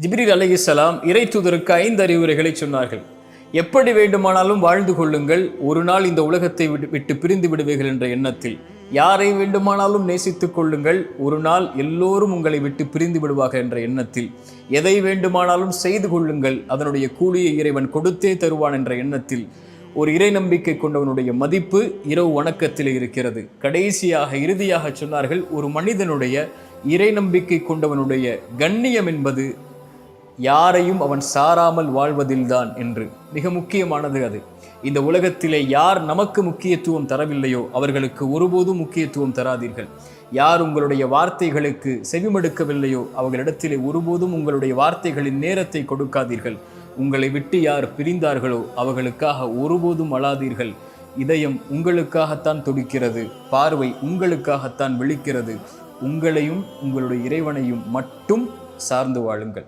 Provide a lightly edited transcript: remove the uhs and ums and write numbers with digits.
ஜிப்ரீல் அலைஹிஸ்ஸலாம் இறை தூதருக்கு 5 அறிவுரைகளை சொன்னார்கள். எப்படி வேண்டுமானாலும் வாழ்ந்து கொள்ளுங்கள், ஒரு நாள் இந்த உலகத்தை விட்டு பிரிந்து விடுவீர்கள் என்ற எண்ணத்தில். யாரை வேண்டுமானாலும் நேசித்துக் கொள்ளுங்கள், ஒரு நாள் எல்லோரும் உங்களை விட்டு பிரிந்து விடுவார்கள் என்ற எண்ணத்தில். எதை வேண்டுமானாலும் செய்து கொள்ளுங்கள், அதனுடைய கூலியை இறைவன் கொடுத்தே தருவான் என்ற எண்ணத்தில். ஒரு இறை நம்பிக்கை கொண்டவனுடைய மதிப்பு இரவு வணக்கத்தில் இருக்கிறது. கடைசியாக இறுதியாக சொன்னார்கள், ஒரு மனிதனுடைய இறை நம்பிக்கை கொண்டவனுடைய கண்ணியம் என்பது யாரையும் அவன் சாராமல் வாழ்வதில்தான் என்று. மிக முக்கியமானது அது. இந்த உலகத்திலே யார் நமக்கு முக்கியத்துவம் தரவில்லையோ அவர்களுக்கு ஒருபோதும் முக்கியத்துவம் தராதீர்கள். யார் உங்களுடைய வார்த்தைகளுக்கு செவிமடுக்கவில்லையோ அவர்களிடத்திலே ஒருபோதும் உங்களுடைய வார்த்தைகளின் நேரத்தை கொடுக்காதீர்கள். உங்களை விட்டு யார் பிரிந்தார்களோ அவர்களுக்காக ஒருபோதும் அழாதீர்கள். இதயம் உங்களுக்காகத்தான் துடிக்கிறது, பார்வை உங்களுக்காகத்தான் விழிக்கிறது. உங்களையும் உங்களுடைய இறைவனையும் மட்டும் சார்ந்து வாழுங்கள்.